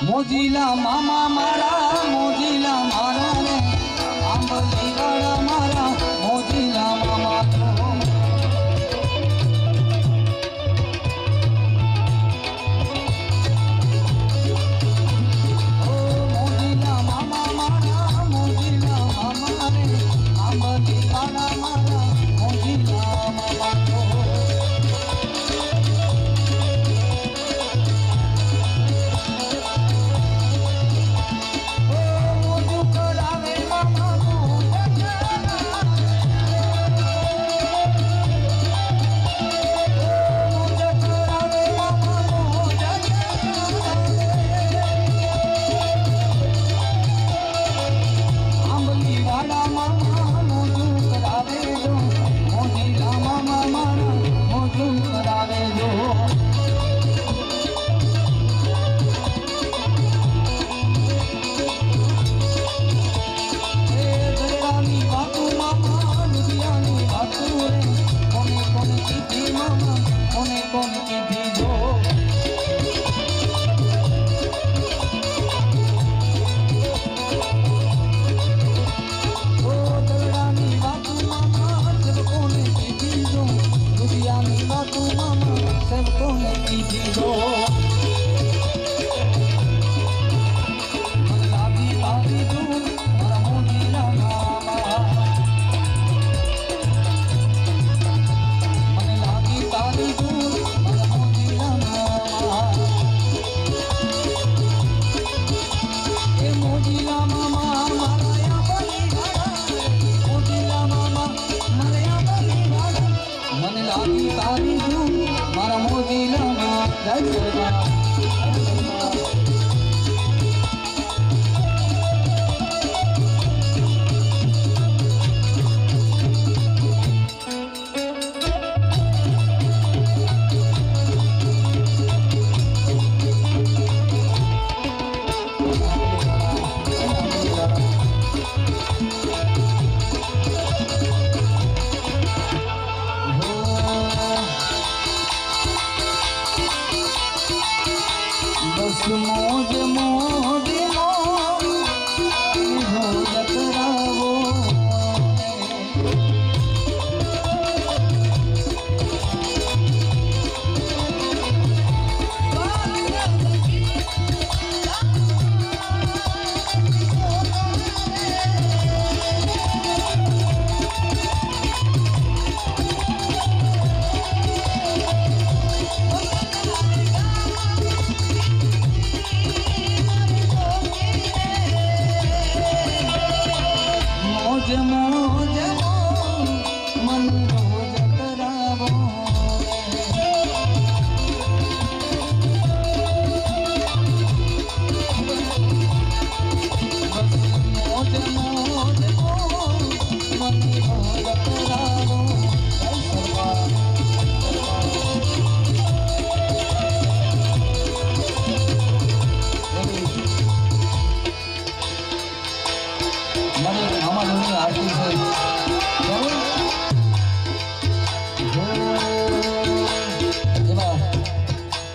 મોજીલા મામા મારા મોજીલા મારા રે આંબલી વાળા મારા મોજીલા મામા મોજ મોજ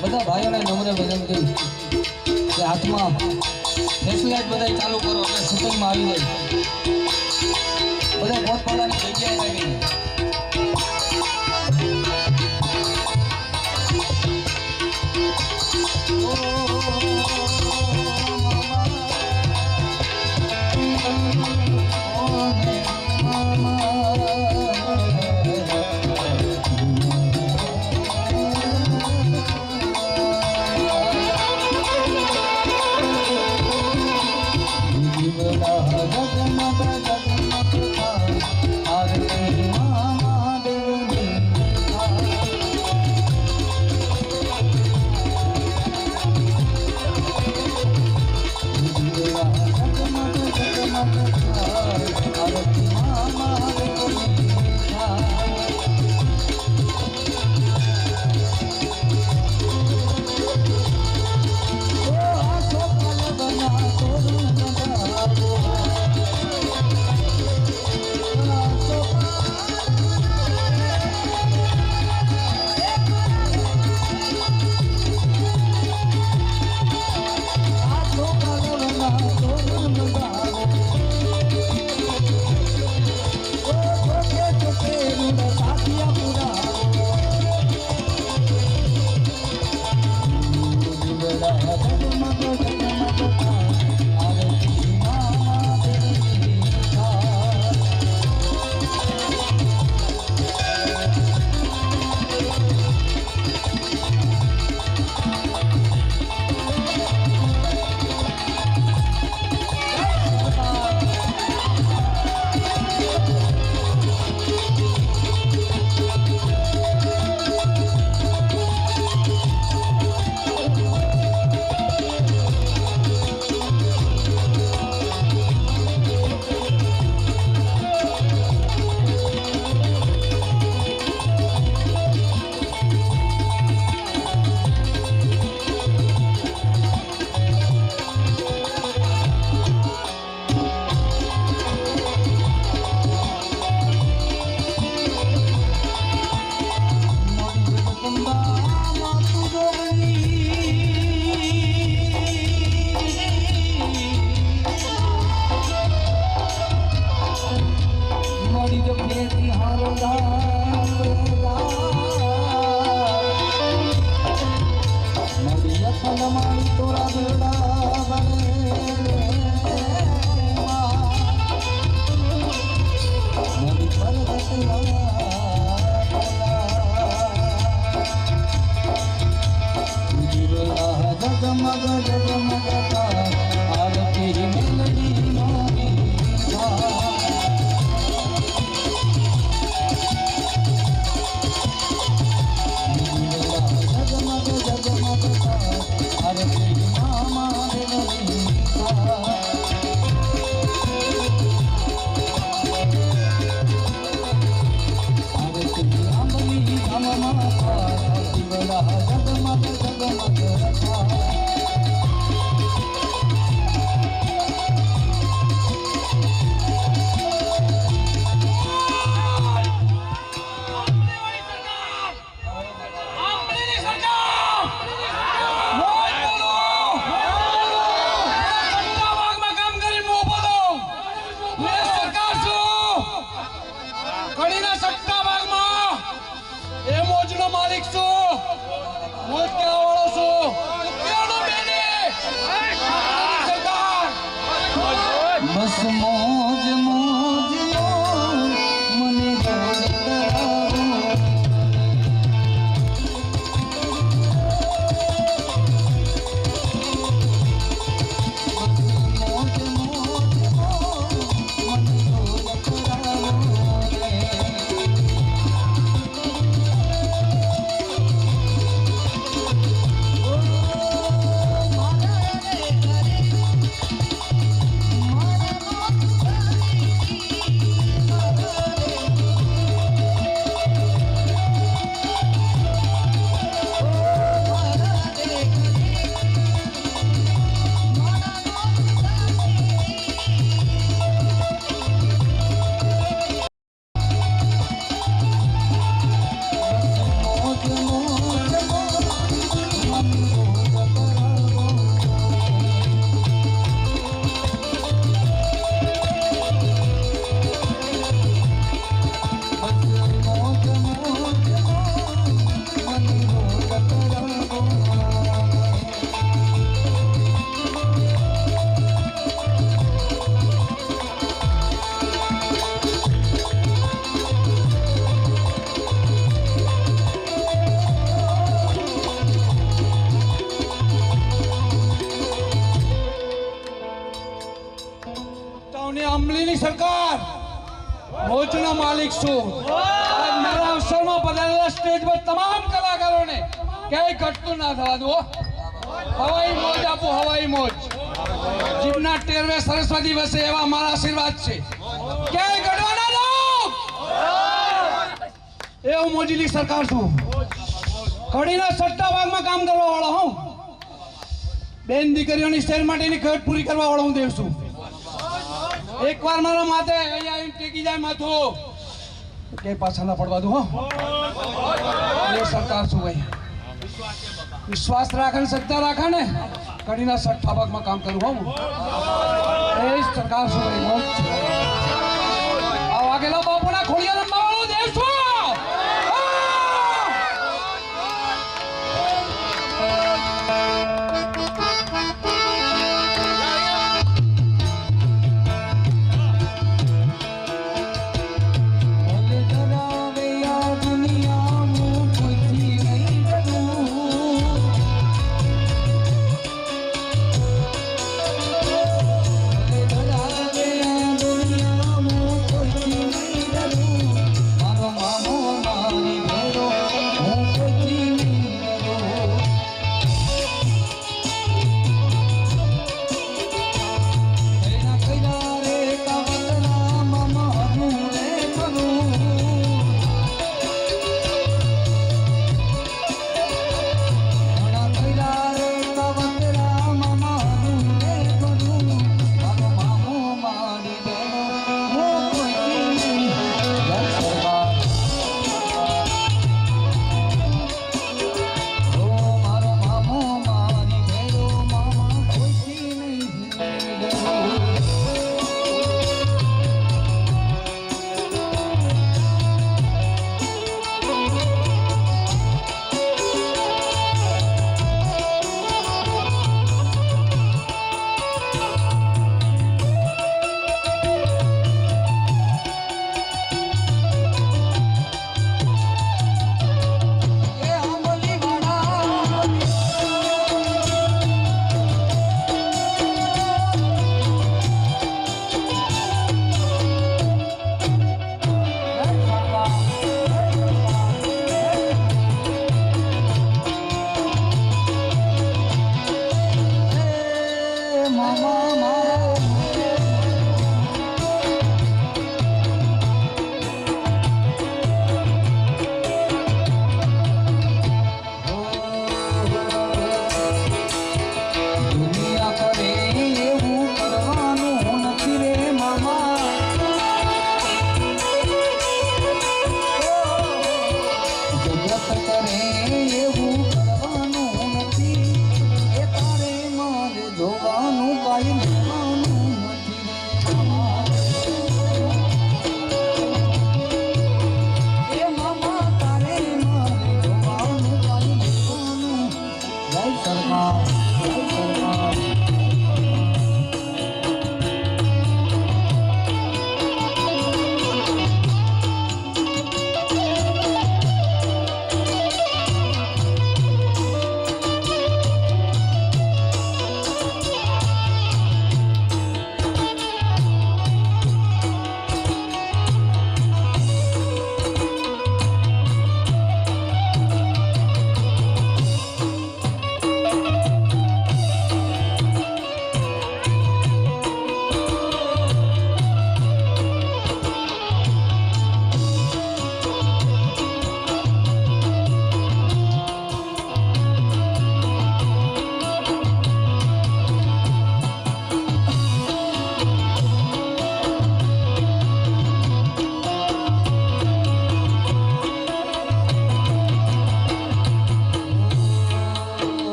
બધા ભાઈઓને નમ્ર વિનંતી કે હાથમાં ફ્લેશલાઇટ બધા ચાલુ કરો એટલે શૂટિંગમાં આવી જાય બધા પોતપોતાની જગ્યાએ લાગી जगमग जगमग आरती જગમગ જગમગતા આરતી મેલડી નોરી જગમગ જગમગતા આરતી મામા મેલડી બસ મોજ મોજ મને ગોળ કરાવો મોજ મોજ મને ગોળ કરાવો અમલીની સરકાર મોજના માલિક છું આજ મારા અવસરમાં પધારેલા સ્ટેજ પર તમામ કલાકારોને ક્યાંય ઘટતું ના થવા દો હવાઈ મોજ આપો હવાઈ મોજ જીવના ટેરવે સરસ્વતી વસે એવા મારા આશીર્વાદ છે ક્યાંય ઘટવા ના દો એ હું મોજીલી સરકાર છું કડીના સટ્ટા ભાગમાં કામ કરવા વાળો હું બેન દીકરીઓની શેર માટેની ઘટ પૂરી કરવા વાળો હું દેવ છું એક વાર મારા માથે અહીંયા આવીને ટેકી જાય માથું કે પાછા ના પડવા દઉં હો એ સરકાર છું ભાઈ વિશ્વાસ રાખે ને સત્તા રાખે ને કડીના સટ્ટા ભાગમાં કામ કરું હો એ સરકાર છું ભાઈ આ વાગેલા બાપુના ખોડિયા રમવા વાળો દેશ છું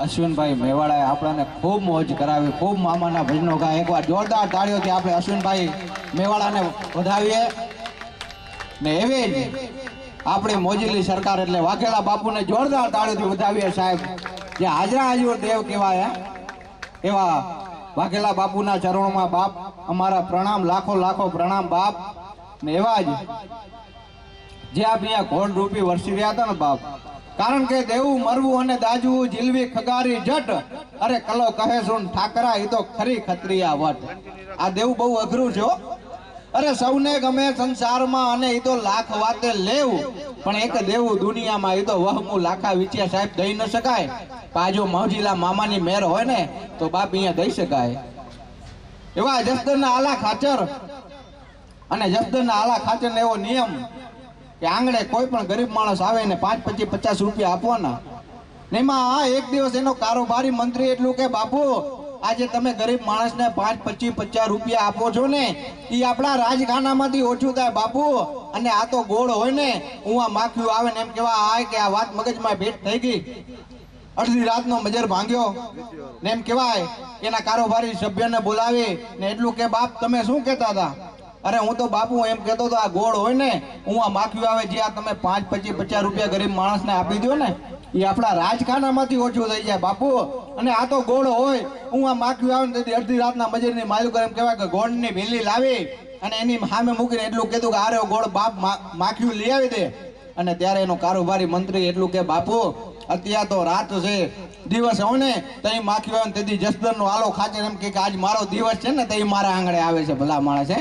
અશ્વિનભાઈ મેવાડાએ આપણને ખૂબ મોજ કરાવી, ખૂબ મામાના ભજનો ગાય. એકવાર જોરદાર તાળીઓથી આપણે અશ્વિનભાઈ મેવાડાને વધાવીએ. ને એવી જ આપણી મોજીલી સરકાર એટલે વાઘેલા બાપુને જોરદાર તાળીઓથી વધાવીએ સાહેબ, જે હાજરા હાજર દેવ કહેવાય. એવા વાઘેલા બાપુના ચરણોમાં બાપ અમારા પ્રણામ, લાખો લાખો પ્રણામ બાપ. ને એવા જ જે આપ અહીંયા ઘોડ રૂપી વરસી રહ્યા હતા ને બાપ, કારણ કે દેવું મરવું અને દાજવું જીલવી ખગારી જટ, અરે કલો કહે સુન ઠાકરા એ તો ખરી ખત્રિયા વટ. આ દેવું બહુ અઘરું છે હો. અરે સૌને ગમે સંસારમાં અને એ તો લાખ વાતે લેવું, પણ એક દેવું દુનિયામાં એ તો વહમું લાખા વિચે સાહેબ દઈ ન શકાય. પાજો મૌજીલા મામાની મેર હોય ને તો બાપ અહીંયા દઈ શકાય. એવા જસદણના આલા ખાચર અને જસદણના આલા ખાચર ને એવો નિયમ કે આંગણે કોઈ પણ ગરીબ માણસ આવે ને 5, 25, 50 રૂપિયા આપવાના. ને એમાં એક દિવસ એનો કારોબારી મંત્રી એટલું કે બાપુ આજે તમે ગરીબ માણસને 5, 25, 50 રૂપિયા આપો છો ને એ આપણા રાજખાનામાંથી ઓછું થાય બાપુ. અને આ તો ગોળ હોય ને ઉવા માખ્યું આવે ને એમ કેવા આય કે આ વાત મગજમાં ભેટ થઈ ગઈ. અડધી રાતનો મજર ભાંગ્યો ને એમ કહેવાય એના કારોબારી સભ્યને બોલાવી ને એટલું કે બાપ તમે શું કહેતા હતા? અરે હું તો બાપુ એમ કહેતો હતો આ ગોળ હોય ને હું આ માખ્યું આવે જે આ તમે 5, 25, 50 રૂપિયા ગરીબ માણસને આપી દો ને એ આપણા રાજખાનામાંથી ઓછું થઈ જાય બાપુ. અને આ તો ગોળ હોય હું આ માખ્યું આવે ને તેથી અડધી રાતના મજરની માલ્યું કરે એમ કહેવાય કે ગોળની ભીલી લાવી અને એની સામે મૂકીને એટલું કીધું કે આરે ગોળ બાપ માખ્યું લઈ આવી દે. અને ત્યારે એનો કારોબારી મંત્રી એટલું કે બાપુ અત્યારે તો રાત છે, દિવસ હોય ને તઈ માખ્યું આવે તેથી જસદણનો આલો ખાચર એમ કે આજ મારો દિવસ છે ને તઈ મારા આંગણે આવે છે. ભલા માણસ છે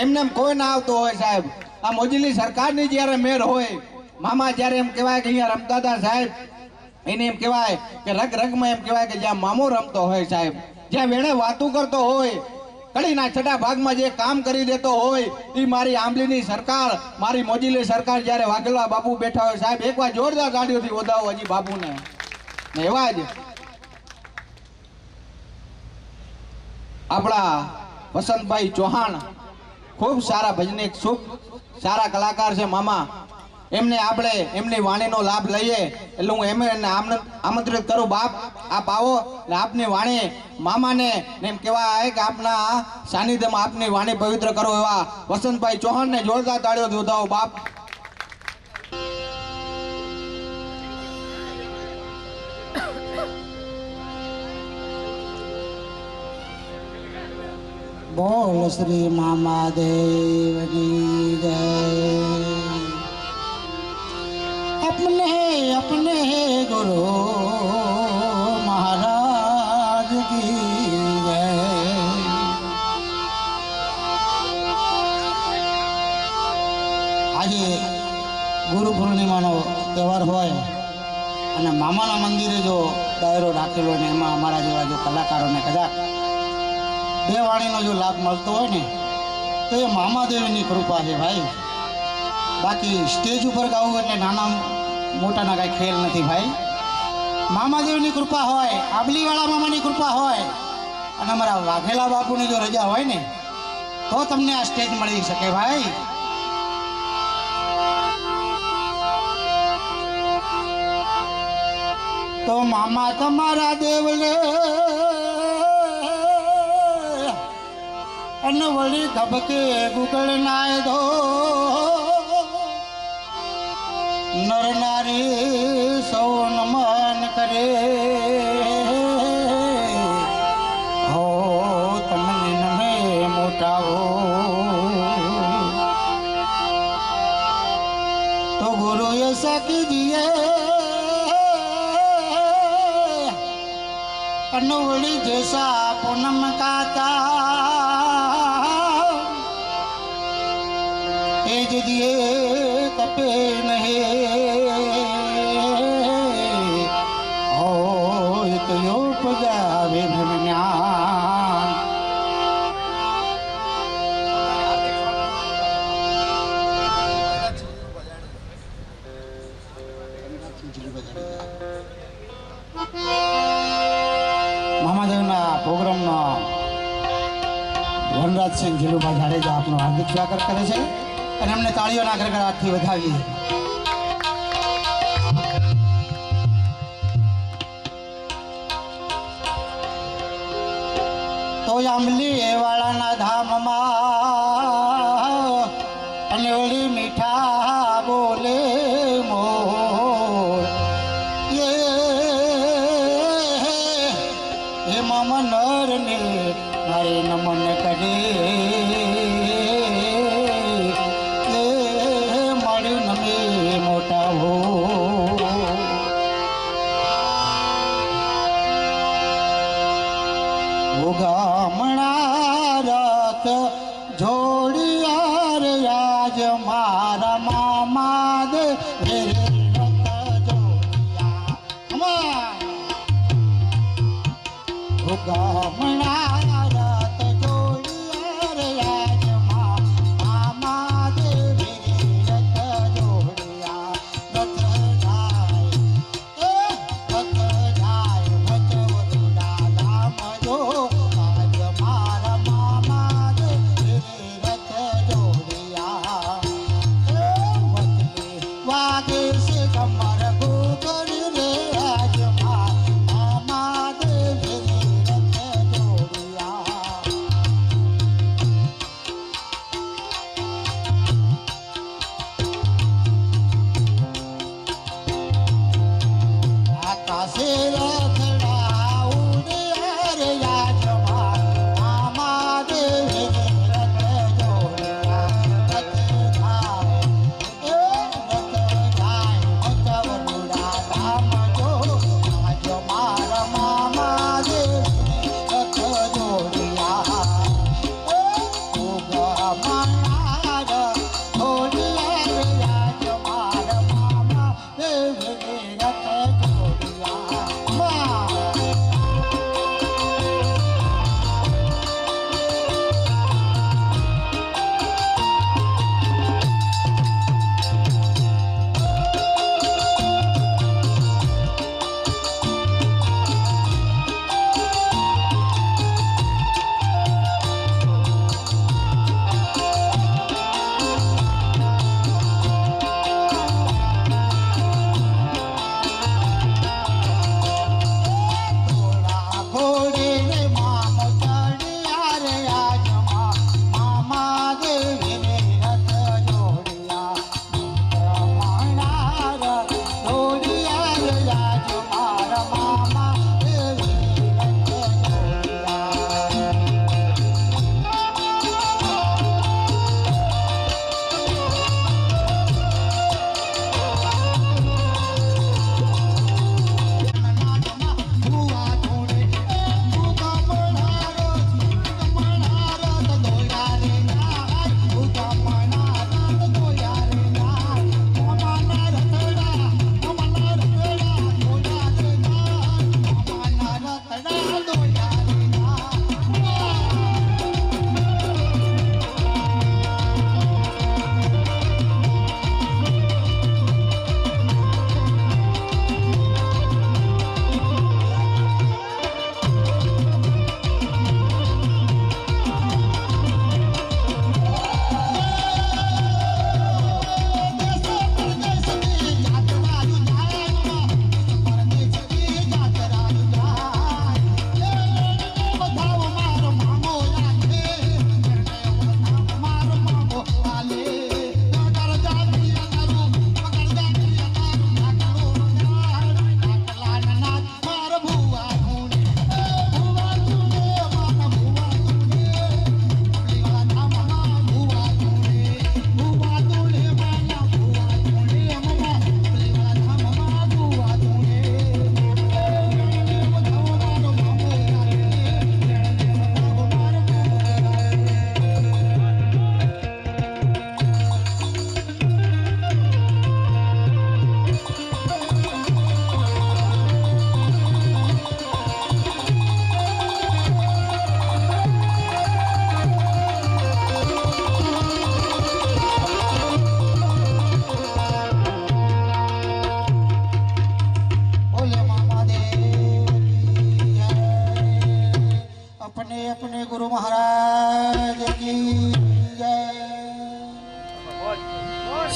એમને એમ કોઈ ના આવતો હોય સાહેબ. આ મોજીલી સરકારની જ્યારે મેર હોય, મામા જ્યારે એમ કહેવાય કે અહીંયા રમતા હતા સાહેબ, એને એમ કહેવાય કે રગ રગમાં એમ કહેવાય કે જ્યાં મામો રમતો હોય સાહેબ, જ્યાં વેણે વાતું કરતો હોય, કડીના છઠ્ઠા ભાગમાં જે કામ કરી દેતો હોય એ મારી આંબલીની સરકાર, મારી મોજીલી સરકાર જ્યારે વાઘેલા બાપુ બેઠા હોય સાહેબ, એકવાર જોરદાર તાળીઓથી વધાવો હજી બાપુને. ને એવા જ આપણા વસંતભાઈ ચૌહાણ ખૂબ સારા ભજનિક, ખૂબ સારા કલાકાર છે મામા. એમને આપણે એમની વાણીનો લાભ લઈએ એટલે હું એમને આમંત્રિત કરું બાપ આપ આવો ને આપની વાણી મામાને એમ કહેવાય કે આપના સાનિધ્યમાં આપની વાણી પવિત્ર કરો. એવા વસંતભાઈ ચૌહાણને જોરદાર તાળીઓથી વધાવો બાપ. બોલ શ્રી મામા દેવની જય. अपने अपने गुरु महाराज की जय. આજે ગુરુ પૂર્ણિમાનો તહેવાર હોય અને મામાના મંદિરે જો દાયરો રાખેલો ને એમાં અમારા જેવા જો કલાકારોને કદાચ બે વાણીનો જો લાભ મળતો હોય ને તો એ મામાદેવની કૃપા છે ભાઈ. બાકી સ્ટેજ ઉપર ગાવું એટલે નાના મોટાના કાંઈ ખેલ નથી ભાઈ. મામાદેવની કૃપા હોય, આબલીવાળા મામાની કૃપા હોય અને અમારા વાઘેલા બાપુની જો રજા હોય ને તો તમને આ સ્ટેજ મળી શકે ભાઈ. તો મામા તમારા દેવલે અને વળી ધબકે ગુગળ નાય દો, નર નારી સૌ નમન કરે હો તમને નમે મોટાઓ. તો ગુરુ ऐसा कीजिए कन्नवड़ी जैसा पूनम काता एज दिए तपे नहीं हो तो उपजावे ज्ञान. મામાદેવના પ્રોગ્રામમાં વનરાજસિંહ જીલુભાઈ જાડેજા આપનું હાર્દિક સ્વાગત કરે છે અને એમને તાળીઓના ગરગડાટથી વધાવીએ. આંબલી વાળાના ધામમાં અને ઓલી મીઠા બોલે મોર એ મામા નર ને મારે નમન કરે મારી નમે મોટા હો ગામણા રથ જોડિયાર આજ મારા મામા દે રથ જોડિયા ગામણા રથ જોડિયાર આજ મામા દે રથ જોડિયા રથ જાય ભચવરુડા ધામ જો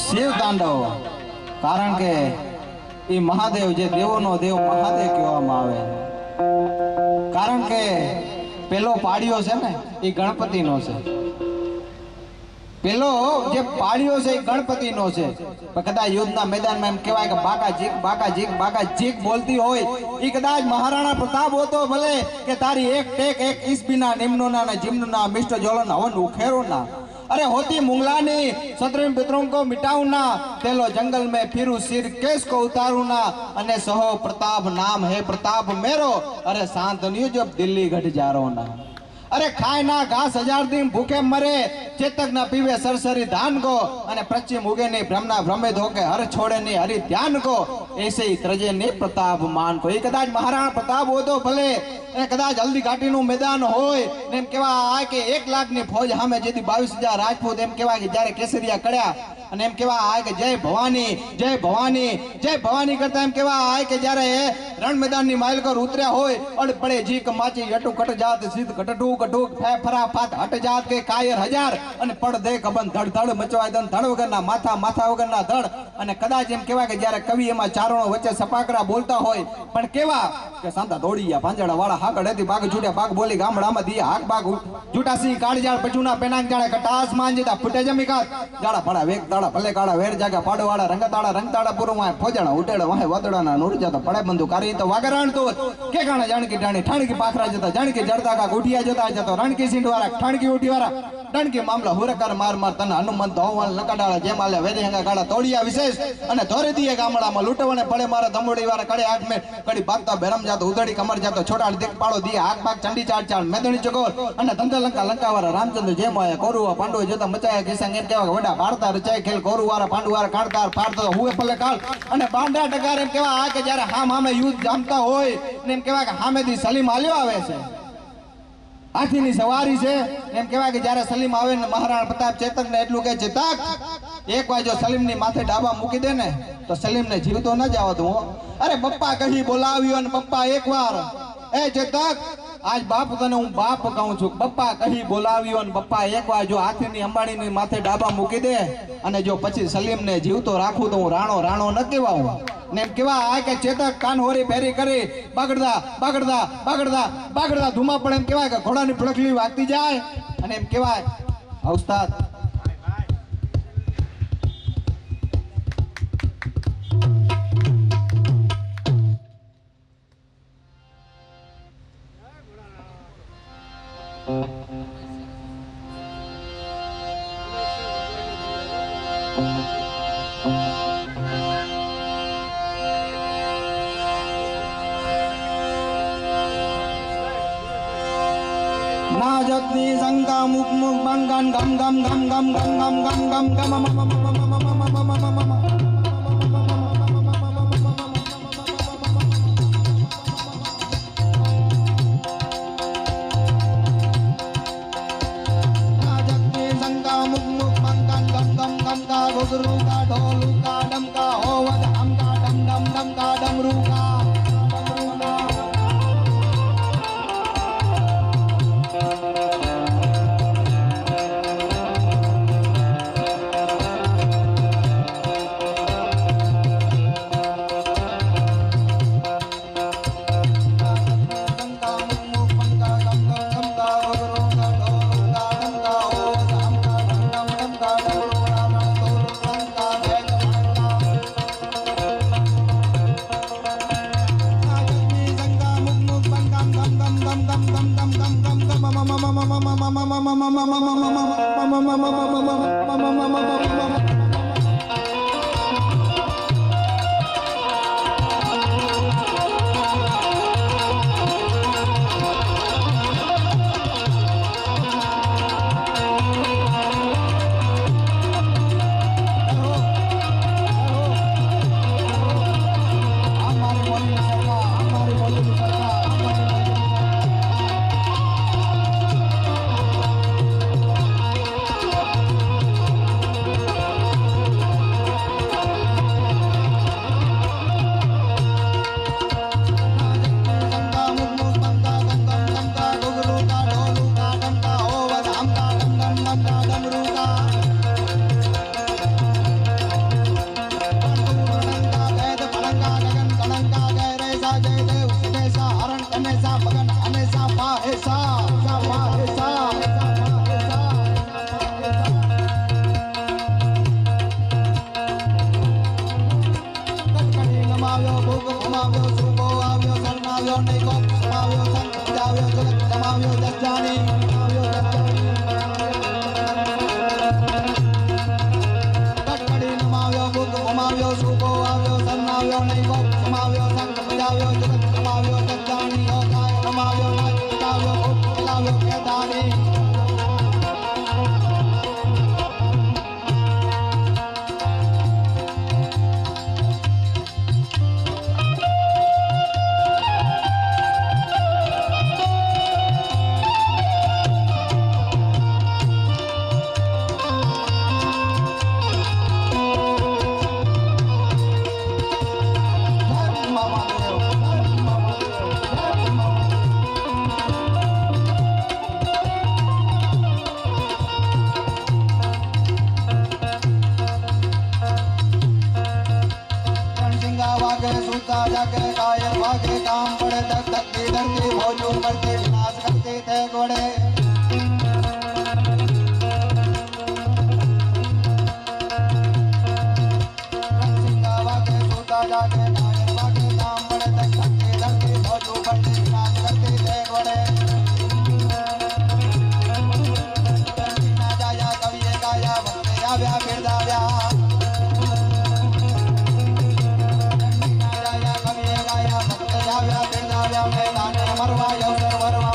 શિવ તાંડવ, કારણ કે એ મહાદેવ જે દેવોનો દેવ મહાદેવ કહેવામાં આવે, કારણ કે પેલો પાડ્યો છે ને એ ગણપતિનો છે. પેલો જે પાડ્યો છે એ ગણપતિનો છે. પણ કદાચ યુદ્ધના મેદાનમાં એમ કહેવાય કે બાકા જીક બોલતી હોય એ કદાચ મહારાણા પ્રતાપ હોતો ભલે કે તારી એક ટેક એક ઈસબીના નિમ્નોના ને જીમનોના મિસ્ટર જોલન હવન ઉખેરો ના. अरे होती मुंगलानी सत्रह पितरों को मिटाऊ ना, तेलो जंगल में फिरू सिर केस को उतारू ना, अने सहो प्रताप नाम है प्रताप मेरो, अरे शांतनियो जब दिल्ली घट जा रो ना. अरे खाए ना घास 1000 दिन भूखे मरे, चेतक ना पीवे सरसरी धान को, अने पश्चिम उगे नहीं भ्रमना भ्रमित होके हर छोड़े नहीं हरि ध्यान को, ऐसे ही त्रजे नहीं प्रताप मान को. ये कदाच महाराणा प्रताप हो तो भले कदाच हल्दी घाटी નું મેદાન હોય ને એમ કેવા આ કે 1 લાખની ફોજ સામે જેથી 22000 રાજપૂત એમ કેવા કે જ્યારે કેસરિયા કડ્યા અને એમ કેવા આ કે જય ભવાની કરતા એમ કેવા આ કે જ્યારે રણ મેદાનની માઇલકર ઉતર્યા હોય અડ પડે જીક માચી અટુ કટ જાત સીધ કટટુ કટુક ફે ફરા ફાત હટ જાત કે કાયર હજાર અને પડ દે કબન ધડ ધડ મચવાય દન ધડ વગરના માથા વગરના ધડ. અને કદાચ એમ કેવા કે જ્યારે કવિ એમાં ચારણો વચ્ચે સપાકરા બોલતા હોય પણ કેવા કે સાંતા દોડી ગયા પાંજડા વાળા હાકડ હતી બાગ છૂટ્યા બાગ બોલી ગામડામાં દી હાક બાગ જૂટાસી કાળજાળ પચુના પેનાંગ જાણે કટાસ માંજ જતા ફૂટે જમી કાત જાડા પડા વેગ તાડા ભલે કાળા વેર જાગા પાડવાળા રંગતાડા રંગતાડા પૂરું ફોજણા ઉટેડા વાહે વાદળાના નૂર જતા પડે બંધુ કારી તો વાગરાણ તો કે ગાણા જાણકી ડાણી ઠાણકી પાખરા જતા જાણકી જડતા કા ગોઠિયા જતા જતો રણકી સિંઢ વાળા ઠાણકી ઉઠી વાળા ડણકી મામલા હુરકાર માર તન હનુમંત ધોવાલ લકાડાળા જેમાલે વેરીહંગા ગાડા તોડિયા વિશેષ અને ધોરી દીએ ગામડામાં લૂંટવાને પડે મારા ધમોડી વાળા કડે આઠ મે કડી ભાગતા બેરમ જાતો ઉધડી કમર જાતો છોટા દેખ પાડો દીએ આગ ભાગ ચંડી ચાળ મેદણી ચકોર અને ધંધા લંકા વાળા રામચંદ્ર જેમાયા કોરુવા પાંડવો જતા મચાયા કિસંગ એમ કેવા વડા પાડતા રચાય ખેલ કોરુ વાળા પાંડુ વાળા કાઢતા ફાડતો હુએ પલે કાળ અને બાંડા ટકાર એમ કેવા આ કે જ્યારે હામે યુદ્ધ જામતા હોય ને એમ કેવા કે હામેથી સલીમ આલ્યો આવે છે હાથીની સવારી છે એમ કહેવાય કે જ્યારે સલીમ આવે ને મહારાણા પ્રતાપ ચેતક ને એટલું કે ચેતક એક વાર જો સલીમની માથે ડાબા મૂકી દે ને તો સલીમને જીવતો ન જવા દઉં. અરે બપ્પા કહી બોલાવ્યો અને બપ્પા એકવાર એ ચેતક આજ બાપ તને હું બાપ કહું છું. બપ્પા કહી બોલાવ્યો અને બપ્પા એકવાર જો હાથીની અંબાણીની માથે ડાબા મૂકી દે અને જો પછી સલીમને જીવતો રાખું તો હું રાણો ન કહેવાઉં. ને એમ કેવા આ કે ચેતક કાન હોરી ફેરી કરી બાગડતા ધુમા પડે એમ કેવાય કે ઘોડાની પડકલી વાગતી જાય અને એમ કેવાય ઉસ્તાદ નાજતની સંકા મુખ બંગન ગમ ગમ ગમ ગમ ગમ ગમ ગમ ગમ નાજતની સંકા મુખ બંગન ગમ ગમ ગમ કા ઘુઘરુ કા ઢોલુ કા ડમકા હોવદ હમકા ડમ ડમ ડમ કા ડમરુ કા નમાવ્યો ભૂખ ભમાવ્યો સુબો આવ્યો શરણાવ્યો નહીં કોપ સમાવ્યો સંગ જાવ્યો જગત જમાવ્યો જજાની આવ્યો કટકડી નમાવ્યો ભૂખ ભમાવ્યો સુબો આવ્યો શરણાવ્યો નહીં કોપ સમાવ્યો સંગ જાવ્યો જગત જમાવ્યો જજાની નમાવ્યો નાચ જાવ્યો ભૂખ લાવ્યો કેદાની जाके कायर भागे काम पड़े तक धक्की धरती भोजू करते विनाश करते थे घोड़े जाके कायर भागे काम पड़े तक धक्की धरती भोजू करते विनाश करते थे घोड़े ना जाया कभी गाया बंदे आव्या फिर दाव्या मरवा यौसर वरवा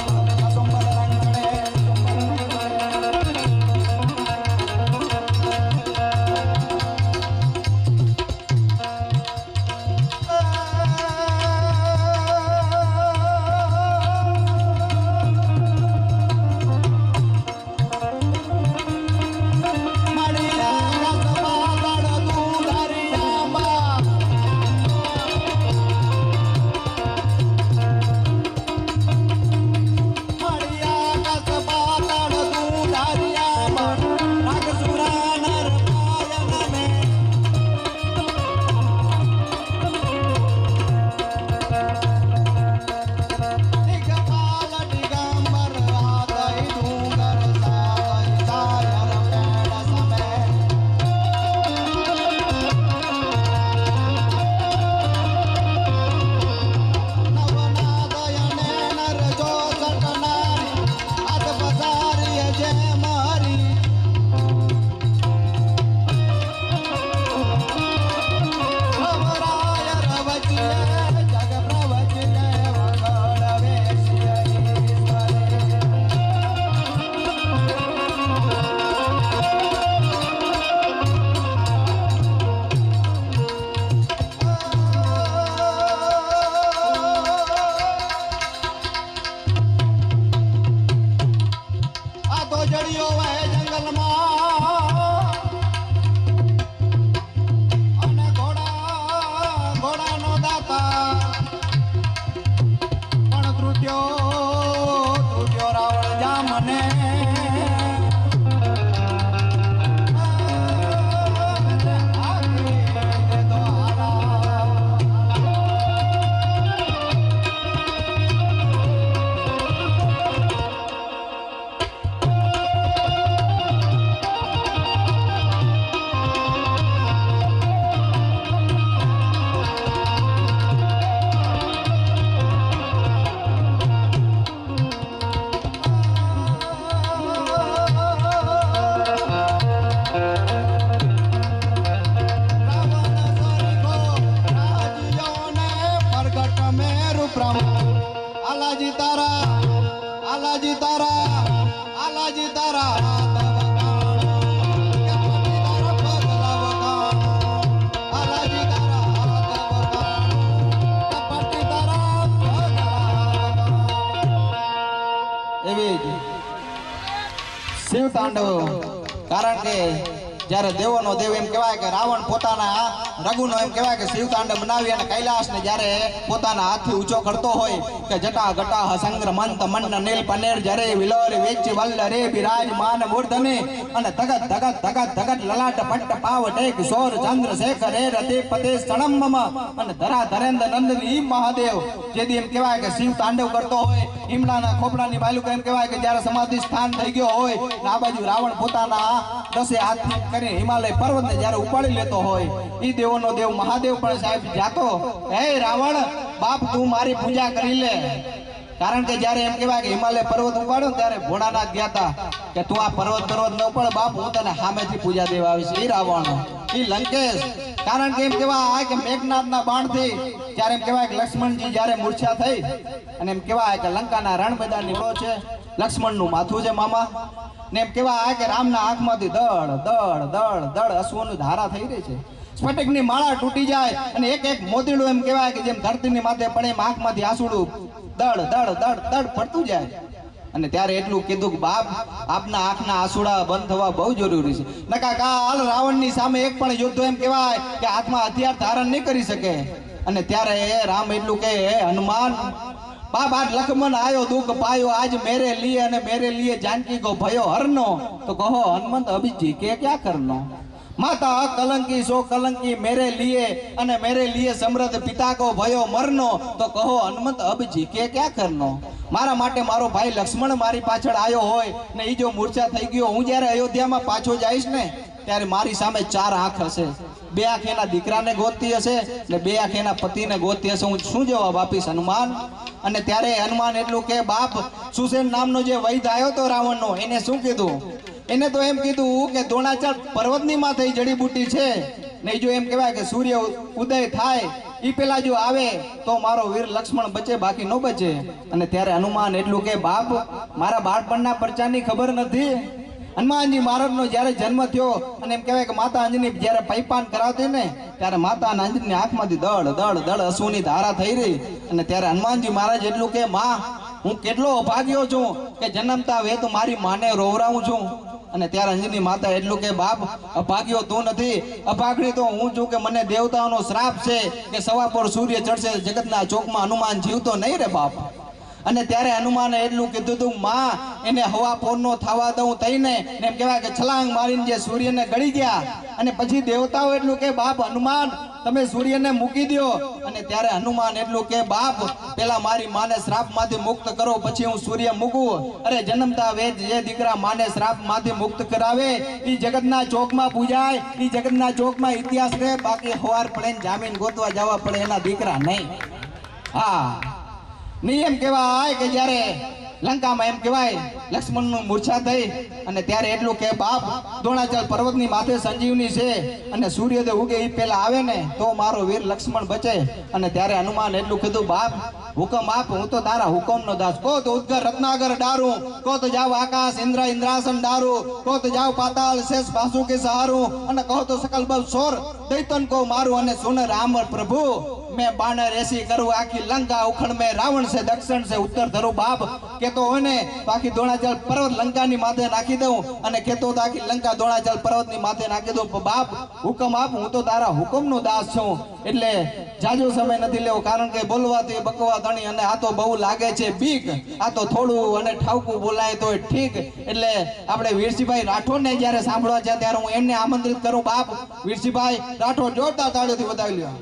सुंबल रंगणे શિવ તાંડવ કારણ કે જ્યારે દેવોનો દેવ એમ કહેવાય કે રાવણ પોતાના રઘુનો એમ કહેવાય કે શિવ તાંડવ બનાવી અને કૈલાસને જ્યારે પોતાના હાથથી ઊંચો કરતો હોય કે જટા ગટા સંગ્ર મંત મન્ન નીલ પનેર જરે વિલોર વેચ વલ્લ રે બિરાજ માન મૂર્ધને અને તગત ધગત ધગત ધગત લલાટ પટ્ટ પાવ ટેક સોર ચંદ્ર શેખર હે રતે પતે સણમમ અને ધરા ધરેન્દ્ર નંદની મહાદેવ જેથી એમ કહેવાય કે શિવ તાંડવ કરતો હોય ઈમડાના ખોપડાની બાલુકા એમ કહેવાય કે જ્યારે સમાધિ સ્થાન થઈ ગયો હોય આ બાજુ રાવણ પોતાના દસે હાથથી કરીને હિમાલય પર્વતને જ્યારે ઉપાડી લેતો હોય એ દેવોનો દેવ મહાદેવ પણ સાહેબ જાતો, હે રાવણ બાપ તું મારી પૂજા કરી લે. કારણ કે જ્યારે એમ કહેવાય કે હિમાલય પર્વત ઉપાડ્યો ને ત્યારે ભોળાનાથ ગયા હતા કે તું આ પર્વત ન ઉપાડ બાપ, હું તને સામેથી પૂજા દેવા આવીશ. એ રાવણ એ લંકેશ, કારણ કે એમ કહેવાય કે મેઘનાથના બાણથી જ્યારે એમ કહેવાય કે લક્ષ્મણજી જ્યારે મૂર્છા થઈ અને એમ કહેવાય કે લંકાના રણ મેદાનની ઓળો છે, લક્ષ્મણનું માથું છે મામા, ને એમ કહેવાય કે રામના આંખમાંથી દળ દળ દળ દળ અશ્વોની ધારા થઈ રહી છે. સ્ફટિકની માળા તૂટી જાય અને એક એક મોતીડું એમ કહેવાય કે જેમ ધરતીની માથે પડે એમ આંખમાંથી આંસુડું દળ દળ દળ દળ પડતું જાય. અને ત્યારે એટલું કીધું કે બાપ આપના આંખના આંસુડા બંધ થવા બહુ જરૂરી છે. નકા કાલ રાવણની સામે એક પણ યોદ્ધો એમ કહેવાય કે હાથમાં હથિયાર ધારણ નહીં કરી શકે. અને ત્યારે રામ એટલું કહે, હે હનુમાન બાપ આજ લક્ષ્મણ આયો દુઃખ પાયો, આજ મેરે લીએ અને મેરે લીએ जानकी को भयो हरनो. तो कहो हनुमंत अभी जी के क्या करनो. माता कलंकी सो कलंकी मेरे लिए અને મેરે लिए સમૃદ્ધ પિતા કો ભયો મરનો. તો કહો હનુમંત અબ જી કે ક્યાં કરનો. મારા માટે મારો ભાઈ લક્ષ્મણ મારી પાછળ આવ્યો હોય ને એ જો મૂર્છા થઈ ગયો, હું જ્યારે અયોધ્યામાં પાછો જઈશ ને ત્યારે મારી સામે ચાર આંખ હશે. બે આંખ એના દીકરાને ગોતતી હશે ને બે આંખ એના પતિને ગોતતી હશે. હું શું જવાબ આપીશ હનુમાન. અને ત્યારે હનુમાન એટલું કે બાપ સુસેન નામનો જે વૈદ આવ્યો તો રાવણનો, એને શું કીધું, એને તો એમ કીધું કે દ્રોણાચાર્ય પર્વતની માથે જડીબુટી છે ને જો એમ કહેવાય કે સૂર્ય ઉદય થાય એ પેલા જો આવે તો મારો વીર લક્ષ્મણ બચે, બાકી ન બચે. અને ત્યારે હનુમાન એટલું કે બાપ મારા બાળપણના પરચાની ખબર નથી. હનુમાનજી મહારાજનો જ્યારે જન્મ થયો અને એમ કહેવાય કે માતા અંજની જ્યારે પૈપાન કરાવતી ને ત્યારે માતા અંજની આંખમાંથી દળ દળ દળ અશ્રુની ધારા થઈ રહી. અને ત્યારે હનુમાનજી મહારાજ એટલું કે માં હું કેટલો અભાગ્યો છું કે જન્મતા વેત મારી માને રોવરાવું છું. અને ત્યારે અંજની માતા એટલું કે બાપ અભાગ્યો તું નથી, અભાગણી તો હું છું કે મને દેવતાઓનો શ્રાપ છે કે સવા પર સૂર્ય ચડશે જગતના ચોકમાં હનુમાન જીવતો નહીં રે બાપ. અને ત્યારે હનુમાને એટલું કીધું તું માં એને હવા પોરનો થવા દઉં થઈને એમ કહેવાય કે છલાંગ મારીને જે સૂર્યને ગળી ગયા. અને પછી દેવતાઓ એટલું કે બાપ હનુમાન તમે સૂર્યને મૂકી દો. અને ત્યારે હનુમાન એટલું કે બાપ પેલા મારી માને શ્રાપમાંથી મુક્ત કરો પછી હું સૂર્ય મૂકું. અરે જન્મતા વેદ જે દીકરા માને શ્રાપમાંથી મુક્ત કરાવે એ જગતના ચોકમાં પૂજાય, એ જગતના ચોકમાં ઇતિહાસ રહે, બાકી હવાર પડે જામીન ગોતવા જવા પડે એના દીકરા નહીં. હા નિયમ કહેવાય કે જ્યારે લંકામાં એમ કહેવાય લક્ષ્મણનું મૂર્છા થઈ અને ત્યારે એટલું કે બાપ દ્રોણાચાર્ય પર્વતની માથે સંજીવની છે અને સૂર્યોદય ઉગે એ પેલા આવે ને તો મારો વીર લક્ષ્મણ બચે. અને ત્યારે હનુમાન એટલું કીધું બાપ હુકમ આપ, હું તો તારા હુકમનો દાસ. કો તો ઉદ્ગર રત્નાગર ડારું, કો તો જાવ આકાશ ઇન્દ્ર ઇન્દ્રાસન ડારું, કો તો જાવ પાતાળ શેષ ભાસુ કે સહારું, અને કહો તો સકલ બલ સોર દૈતન કો મારું. અને સુન રામ પ્રભુ मैं बानर ऐसी करूँ आखी लंका उखड़ में रावण से दक्षिण से उत्तर धरू. बाप कहतो હોય ને બાકી દ્રોણાચાર્ય પર્વત લંકાની માથે નાખી દઉં અને કહેતો આખી લંકા દ્રોણાચાર્ય પર્વતની માથે નાખી દઉં. બાપ હુકમ આપ, હું તો તારા હુકમનો દાસ છું. એટલે જાજો સમય નથી લેવો કારણ કે બોલવાથી બકવા ધણી અને આ તો બહુ લાગે છે બીક. આ તો થોડું અને ઠાવકું બોલાય તો ઠીક. એટલે આપણે વીરસિંહભાઈ રાઠોડને જ્યારે સાંભળવા છે ત્યારે હું એમને આમંત્રિત કરું. બાપ વીરસિંહભાઈ રાઠોડ જોરદાર તાળીઓથી વધાવી લ્યો.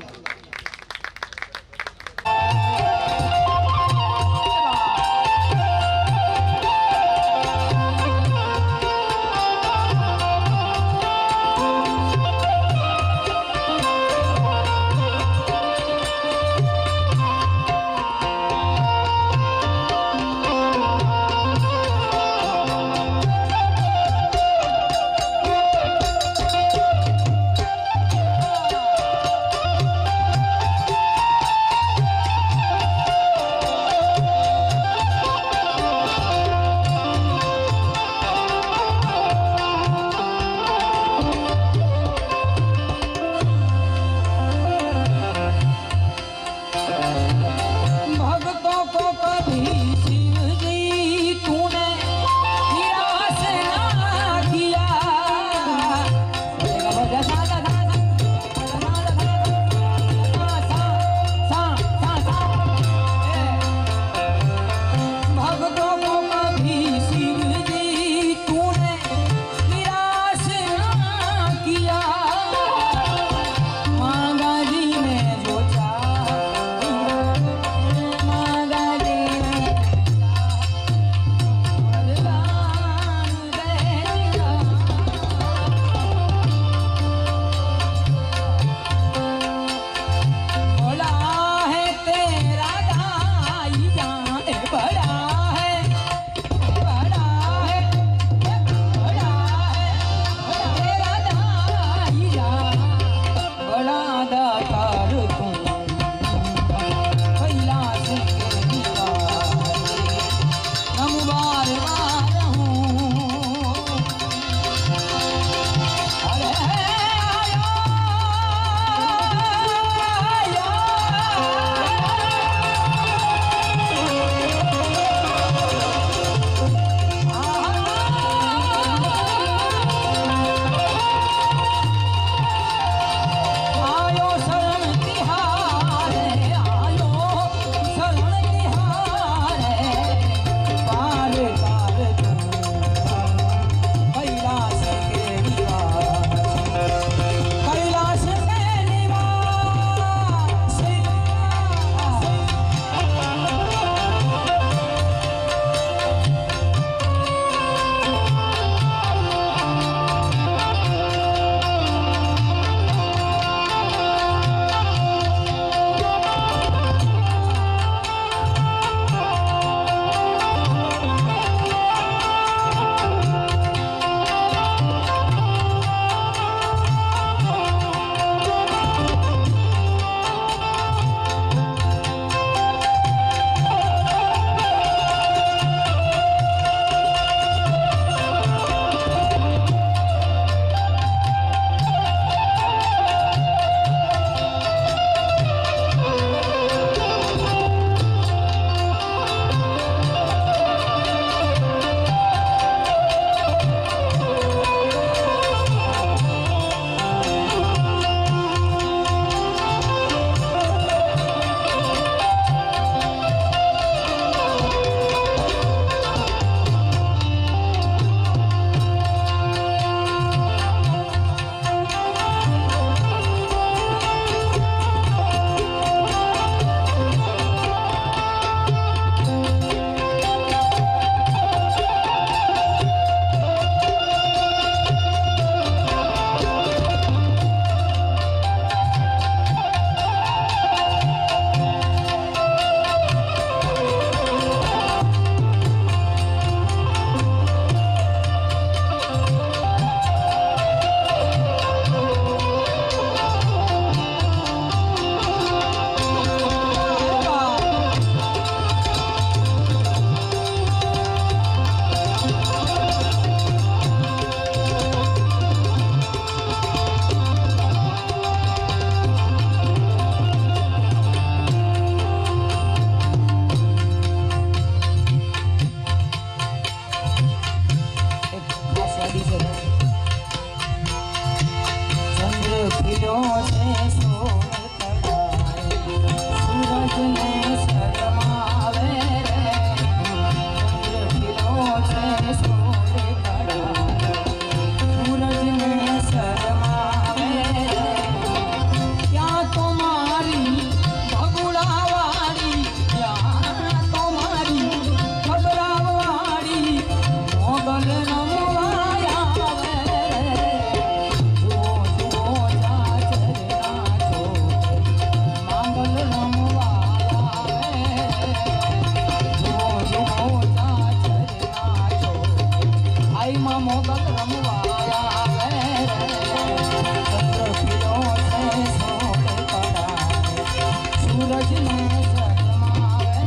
सूरज में शर्मावे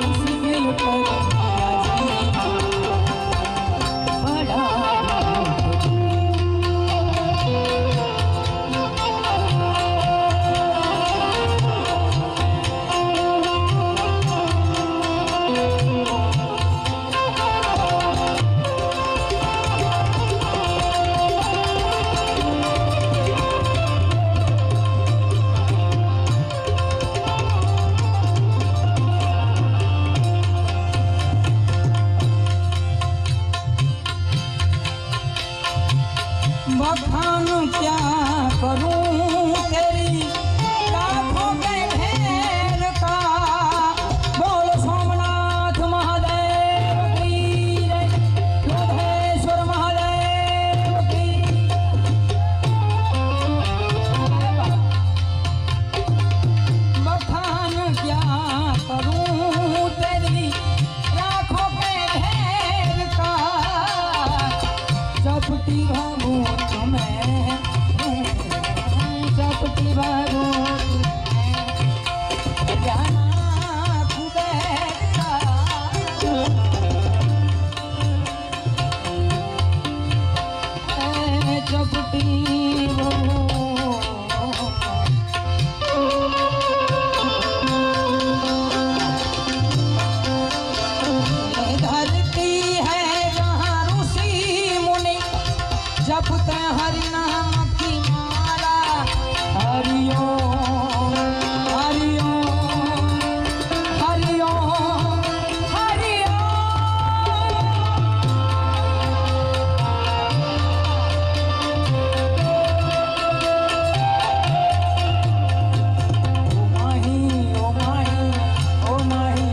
इसके ऊपर बड़ा बखान क्या करूं तेरी लाखों के ढेर का बोल सोमनाथ महादेव की जय योधेश्वर महादेव की बखान क्या करूं तेरी लाखों के ढेर का चपटी भागू तुम्हें चपटी भागू जाना कुबेर का चपटी भागू ये धरती है जहाँ ऋषि मुनि जपते हरि नाम की माला हरिओम हरिओम हरिओम हरिओम ओ माही ओ माही ओ माही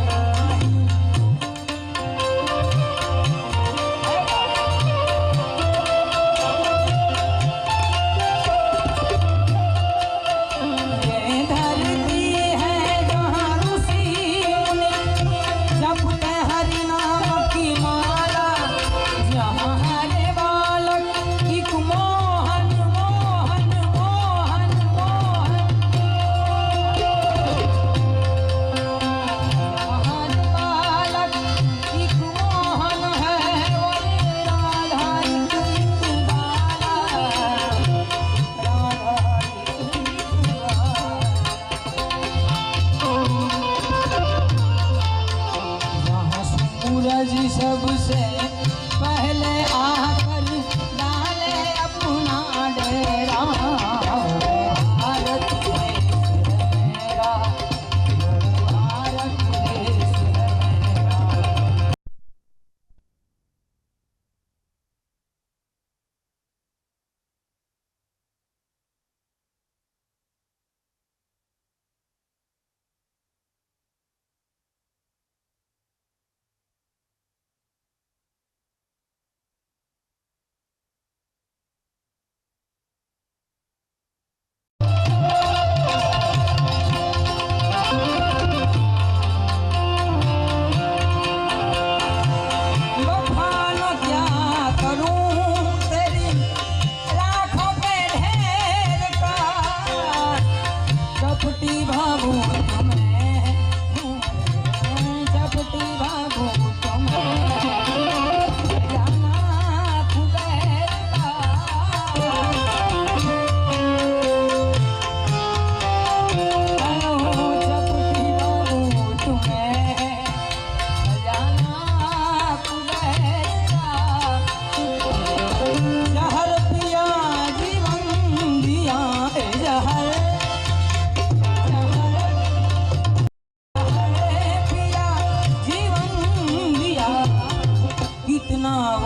ये धरती है जहाँ ऋषि मुनि जपते हरि नाम की माला जहाँ हरे बालक एक मोहन मोहन मोहन मोहन जहाँ बालक एक मोहन है वो राधा की बाला राधा जहाँ सूरज सबसे पहले आकर डाले अपना डेरा भारत देश है मेरा भारत देश है मेरा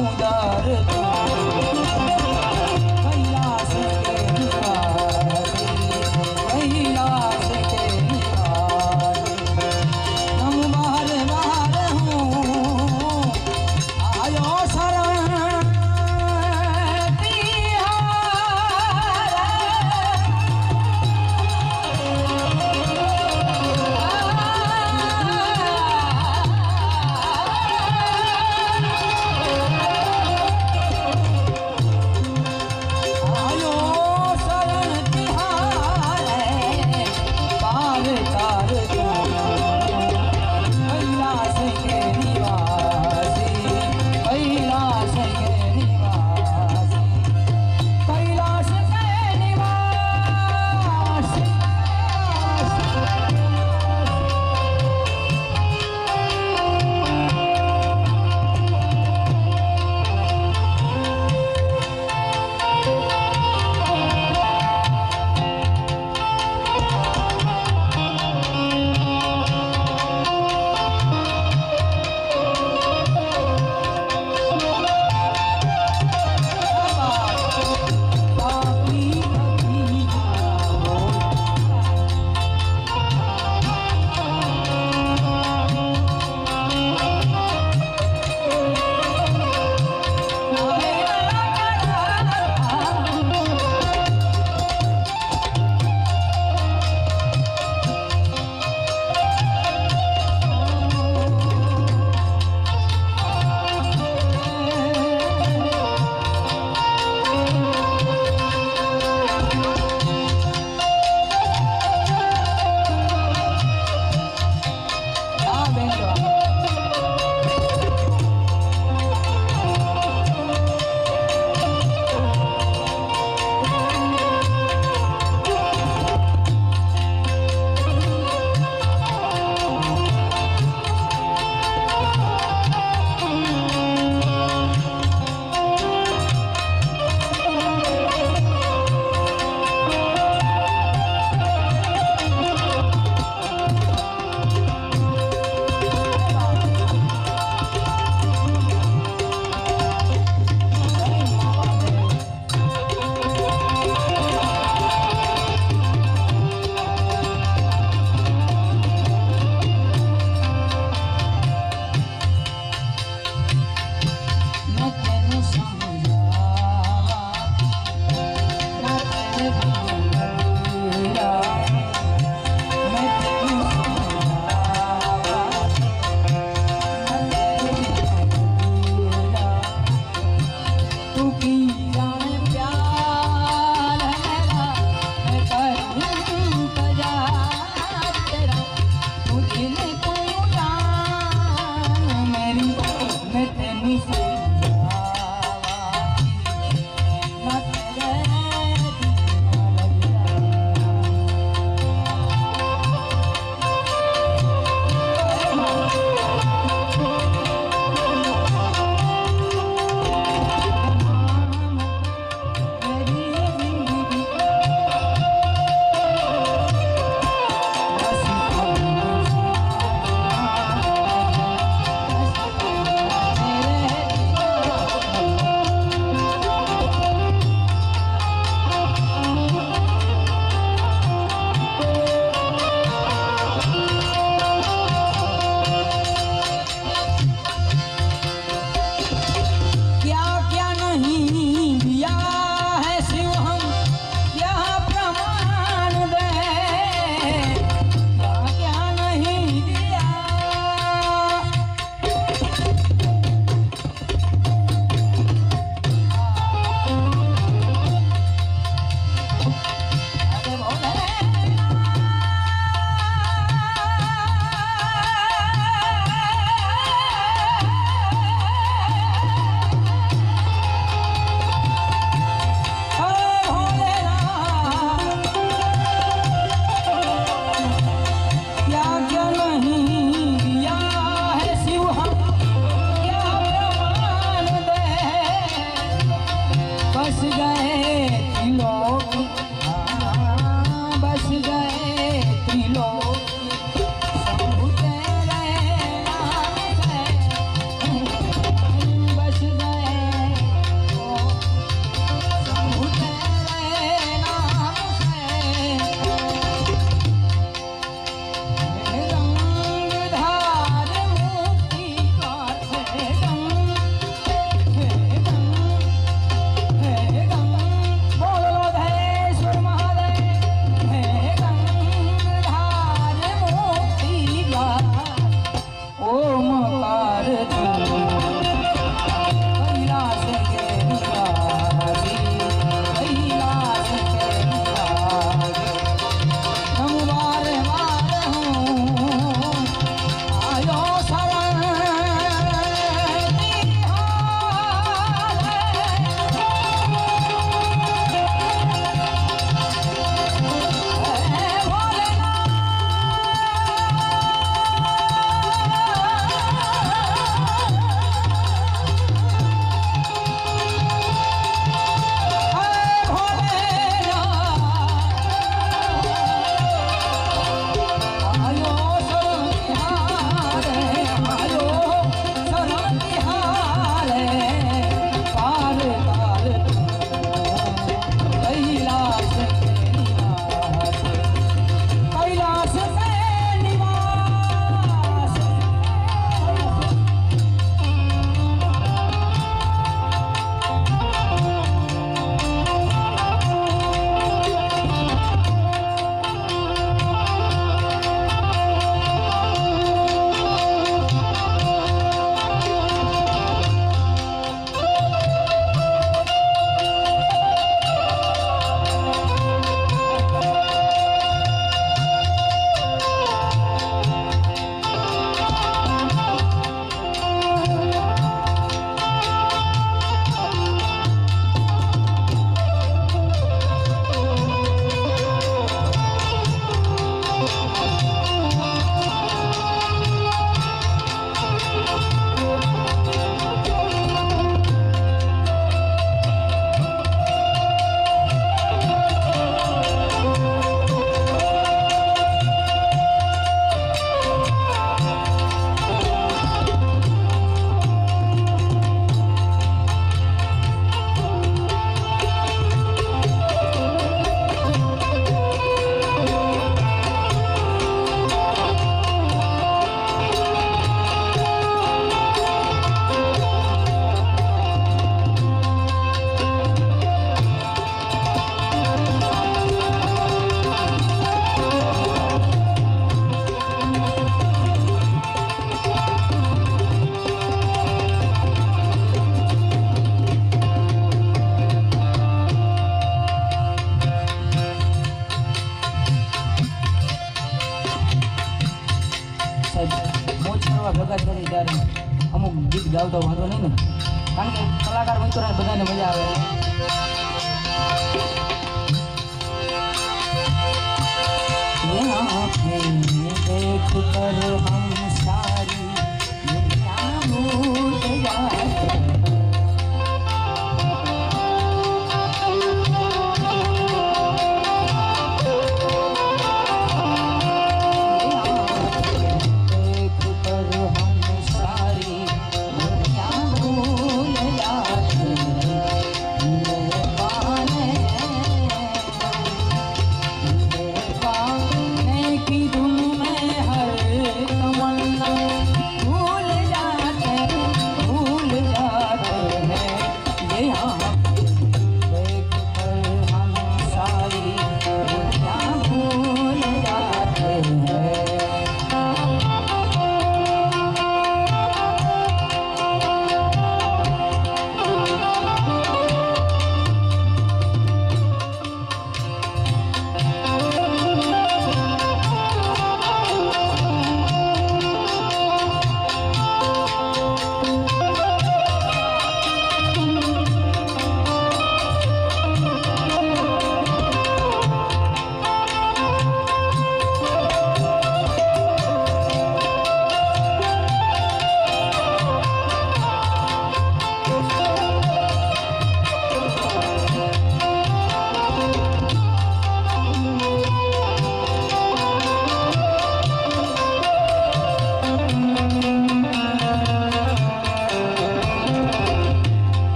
दामोदर कैलाश के निवासी कैलाश के निवासी हम बार बार हूँ आयो शरण અમુક ગીત ગાવતો વાંધો નહીં ને, કારણ કે કલાકાર મિત્રો બધાને મજા આવે. ये आँखें देख कर हम